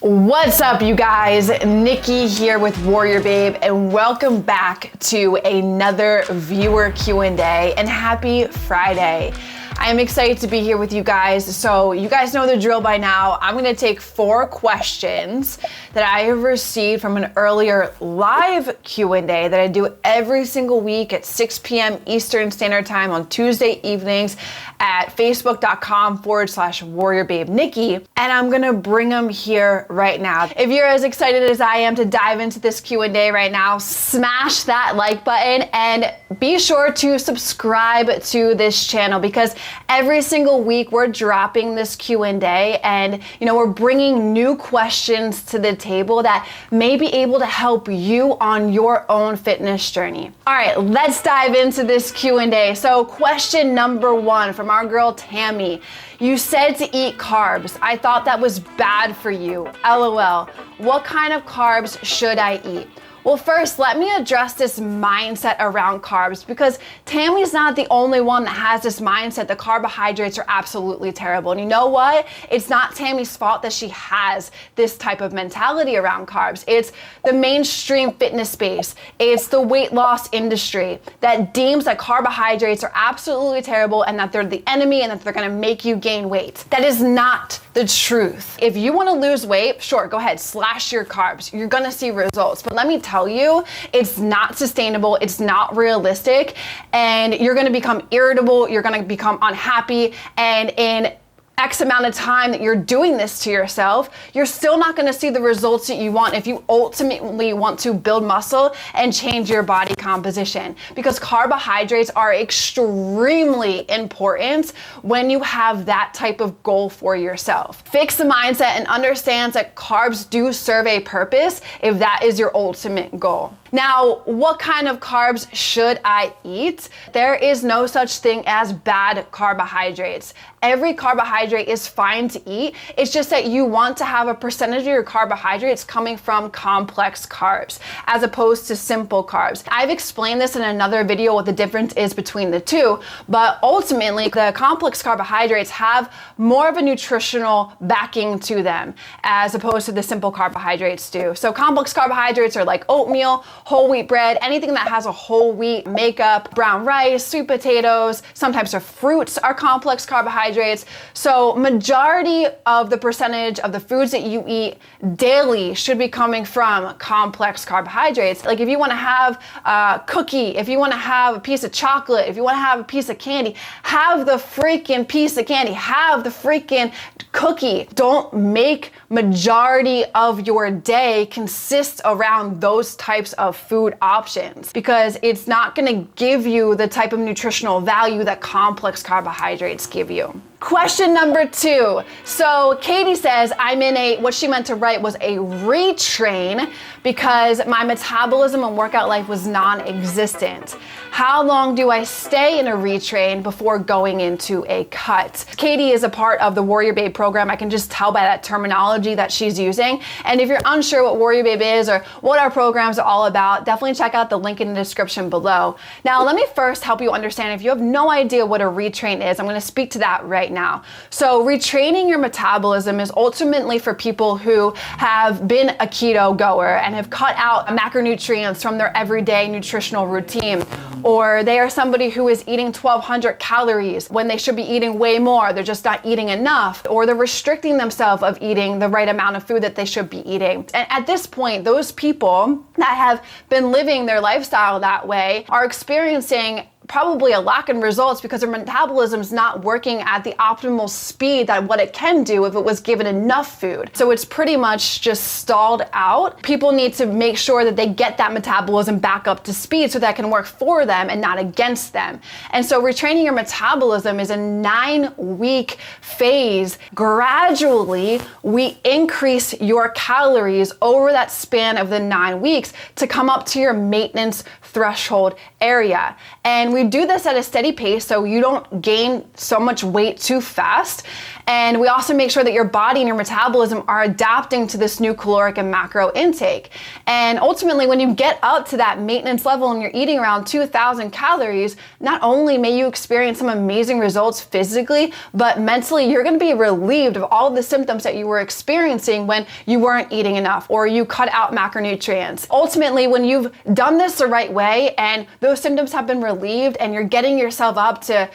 What's up, you guys? Nikki here with WarriorBabe, and welcome back to another viewer Q&A, and happy Friday. I am excited to be here with you guys. So you guys know the drill by now. I'm gonna take 4 questions that I have received from an earlier live Q&A that I do every single week at 6 p.m. Eastern Standard Time on Tuesday evenings at facebook.com/WarriorBabe Nikki. And I'm gonna bring them here right now. If you're as excited as I am to dive into this Q&A right now, smash that like button and be sure to subscribe to this channel, because every single week we're dropping this Q&A and we're bringing new questions to the table that may be able to help you on your own fitness journey. All right, let's dive into this Q&A. So question number 1 from our girl Tammy. You said to eat carbs. I thought that was bad for you. LOL. What kind of carbs should I eat? Well, first, let me address this mindset around carbs, because Tammy's not the only one that has this mindset that carbohydrates are absolutely terrible. And you know what? It's not Tammy's fault that she has this type of mentality around carbs. It's the mainstream fitness space. It's the weight loss industry that deems that carbohydrates are absolutely terrible and that they're the enemy and that they're gonna make you gain weight. That is not the truth. If you wanna lose weight, sure, go ahead, slash your carbs. You're gonna see results. But let me tell you, it's not sustainable, it's not realistic, and you're gonna become irritable, you're gonna become unhappy, and in X amount of time that you're doing this to yourself, you're still not gonna see the results that you want if you ultimately want to build muscle and change your body composition. Because carbohydrates are extremely important when you have that type of goal for yourself. Fix the mindset and understand that carbs do serve a purpose if that is your ultimate goal. Now, what kind of carbs should I eat? There is no such thing as bad carbohydrates. Every carbohydrate is fine to eat. It's just that you want to have a percentage of your carbohydrates coming from complex carbs as opposed to simple carbs. I've explained this in another video what the difference is between the two, but ultimately the complex carbohydrates have more of a nutritional backing to them as opposed to the simple carbohydrates do. So complex carbohydrates are like oatmeal, whole wheat bread, anything that has a whole wheat makeup, brown rice, sweet potatoes, some types of fruits are complex carbohydrates. So majority of the percentage of the foods that you eat daily should be coming from complex carbohydrates. Like if you want to have a cookie, if you want to have a piece of chocolate, if you want to have a piece of candy, have the freaking piece of candy, have the freaking cookie. Don't make majority of your day consist around those types of food options, because it's not going to give you the type of nutritional value that complex carbohydrates give you. Question number 2. So Katie says, I'm in what she meant to write was a retrain because my metabolism and workout life was non-existent. How long do I stay in a retrain before going into a cut? Katie is a part of the WarriorBabe program. I can just tell by that terminology that she's using. And if you're unsure what WarriorBabe is or what our programs are all about, definitely check out the link in the description below. Now, let me first help you understand, if you have no idea what a retrain is, I'm going to speak to that right now. So retraining your metabolism is ultimately for people who have been a keto goer and have cut out macronutrients from their everyday nutritional routine, or they are somebody who is eating 1,200 calories when they should be eating way more. They're just not eating enough, or they're restricting themselves of eating the right amount of food that they should be eating. And at this point, those people that have been living their lifestyle that way are experiencing probably a lack in results because their metabolism is not working at the optimal speed that what it can do if it was given enough food. So it's pretty much just stalled out. People need to make sure that they get that metabolism back up to speed so that can work for them and not against them. And so retraining your metabolism is a 9-week phase. Gradually, we increase your calories over that span of the 9 weeks to come up to your maintenance threshold area. And we do this at a steady pace so you don't gain so much weight too fast. And we also make sure that your body and your metabolism are adapting to this new caloric and macro intake. And ultimately, when you get up to that maintenance level and you're eating around 2,000 calories, not only may you experience some amazing results physically, but mentally you're gonna be relieved of all of the symptoms that you were experiencing when you weren't eating enough or you cut out macronutrients. Ultimately, when you've done this the right way and those symptoms have been relieved and you're getting yourself up to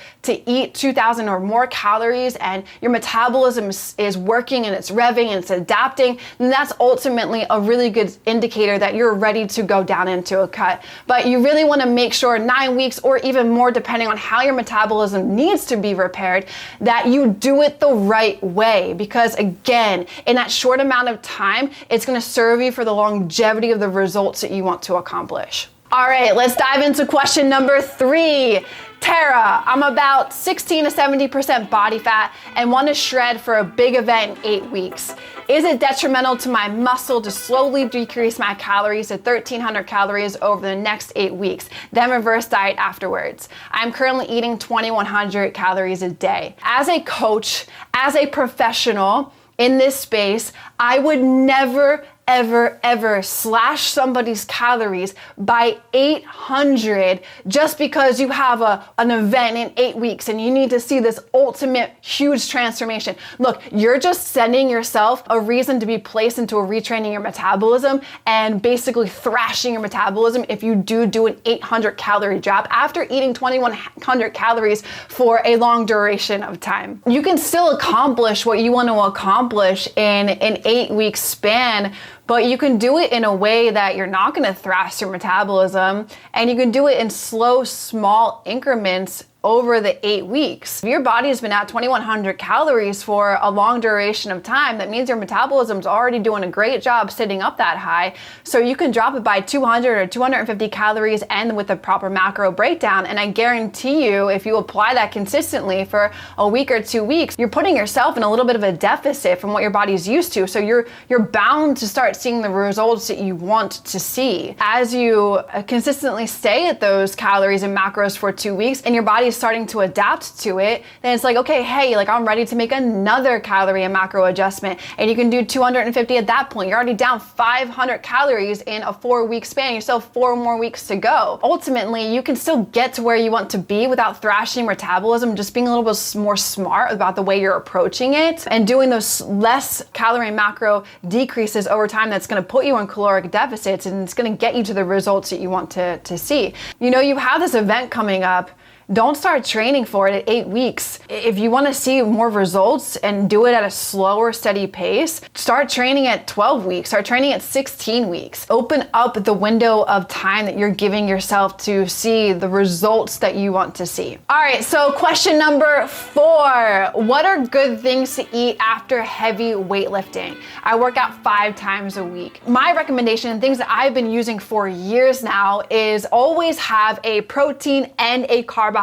eat 2,000 or more calories and your metabolism is working and it's revving and it's adapting, then that's ultimately a really good indicator that you're ready to go down into a cut. But you really want to make sure 9 weeks or even more, depending on how your metabolism needs to be repaired, that you do it the right way. Because again, in that short amount of time, it's going to serve you for the longevity of the results that you want to accomplish. All right, let's dive into question number 3. Tara, I'm about 16 to 70% body fat and want to shred for a big event in 8 weeks. Is it detrimental to my muscle to slowly decrease my calories to 1,300 calories over the next 8 weeks, then reverse diet afterwards? I'm currently eating 2,100 calories a day. As a coach, as a professional in this space, I would never, ever slash somebody's calories by 800 just because you have an event in 8 weeks and you need to see this ultimate huge transformation. Look, you're just sending yourself a reason to be placed into a retraining your metabolism and basically thrashing your metabolism if you do an 800 calorie drop after eating 2,100 calories for a long duration of time. You can still accomplish what you want to accomplish in an 8 week span, but you can do it in a way that you're not going to thrash your metabolism, and you can do it in slow, small increments over the 8 weeks. If your body has been at 2,100 calories for a long duration of time, that means your metabolism's already doing a great job sitting up that high. So you can drop it by 200 or 250 calories and with a proper macro breakdown. And I guarantee you, if you apply that consistently for a week or 2 weeks, you're putting yourself in a little bit of a deficit from what your body's used to. So you're bound to start seeing the results that you want to see. As you consistently stay at those calories and macros for 2 weeks and your body starting to adapt to it, then it's like, okay, hey, like I'm ready to make another calorie and macro adjustment. And you can do 250 at that point. You're already down 500 calories in a 4 week span. You still have 4 more weeks to go. Ultimately, you can still get to where you want to be without thrashing metabolism, just being a little bit more smart about the way you're approaching it and doing those less calorie and macro decreases over time. That's going to put you in caloric deficits and it's going to get you to the results that you want to see. You know, you have this event coming up. Don't start training for it at 8 weeks. If you want to see more results and do it at a slower, steady pace, start training at 12 weeks, start training at 16 weeks. Open up the window of time that you're giving yourself to see the results that you want to see. All right, so question number 4. What are good things to eat after heavy weightlifting? I work out 5 times a week. My recommendation and things that I've been using for years now is always have a protein and a carbohydrate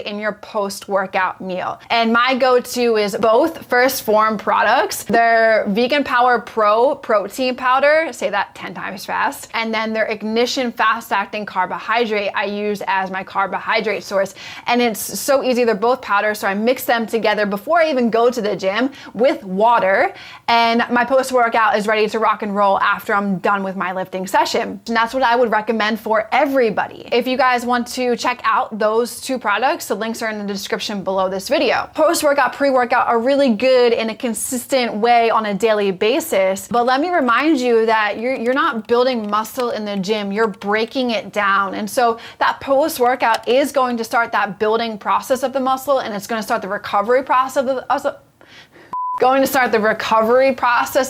in your post-workout meal. And my go-to is both First Form products, their Vegan Power Pro protein powder, say that 10 times fast, and then their Ignition fast-acting carbohydrate I use as my carbohydrate source. And it's so easy, they're both powders, so I mix them together before I even go to the gym with water, and my post-workout is ready to rock and roll after I'm done with my lifting session. And that's what I would recommend for everybody. If you guys want to check out those 2 products, the links are in the description below this video. Post-workout, pre-workout are really good in a consistent way on a daily basis, but let me remind you that you're not building muscle in the gym, you're breaking it down. And so that post-workout is going to start that building process of the muscle, and it's going to start the recovery process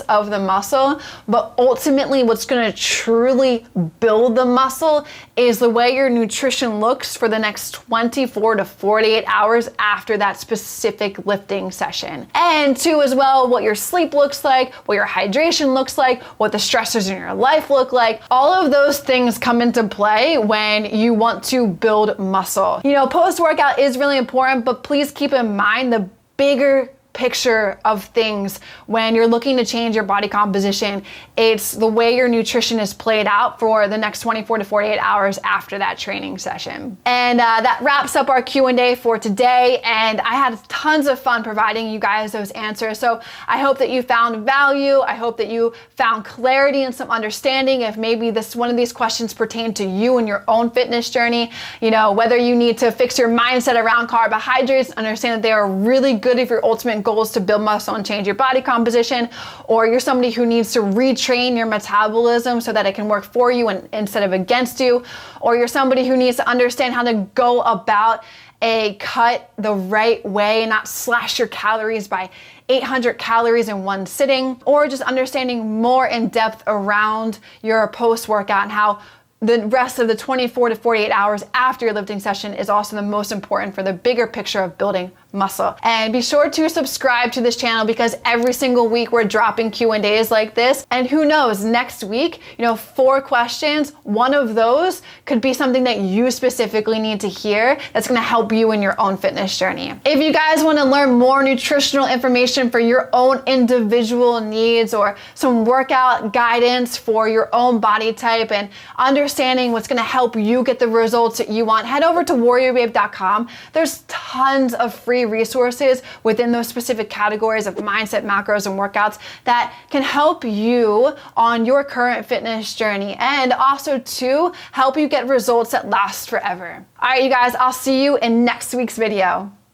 of the muscle, but ultimately what's going to truly build the muscle is the way your nutrition looks for the next 24 to 48 hours after that specific lifting session. And 2 as well, what your sleep looks like, what your hydration looks like, what the stressors in your life look like. All of those things come into play when you want to build muscle. You know, post-workout is really important, but please keep in mind the bigger picture of things when you're looking to change your body composition. It's the way your nutrition is played out for the next 24 to 48 hours after that training session. And that wraps up our Q&A for today, and I had tons of fun providing you guys those answers. So I hope that you found value. I hope that you found clarity and some understanding if maybe one of these questions pertain to you and your own fitness journey. You know, whether you need to fix your mindset around carbohydrates, understand that they are really good if your ultimate goal is to build muscle and change your body composition, or you're somebody who needs to retrain your metabolism so that it can work for you and instead of against you, or you're somebody who needs to understand how to go about a cut the right way and not slash your calories by 800 calories in one sitting, or just understanding more in depth around your post-workout and how the rest of the 24 to 48 hours after your lifting session is also the most important for the bigger picture of building muscle. And be sure to subscribe to this channel because every single week we're dropping Q&As like this. And who knows, next week, 4 questions, one of those could be something that you specifically need to hear that's gonna help you in your own fitness journey. If you guys wanna learn more nutritional information for your own individual needs or some workout guidance for your own body type and understanding what's gonna help you get the results that you want, head over to WarriorBabe.com. There's tons of free resources within those specific categories of mindset, macros, and workouts that can help you on your current fitness journey and also to help you get results that last forever. All right, you guys, I'll see you in next week's video.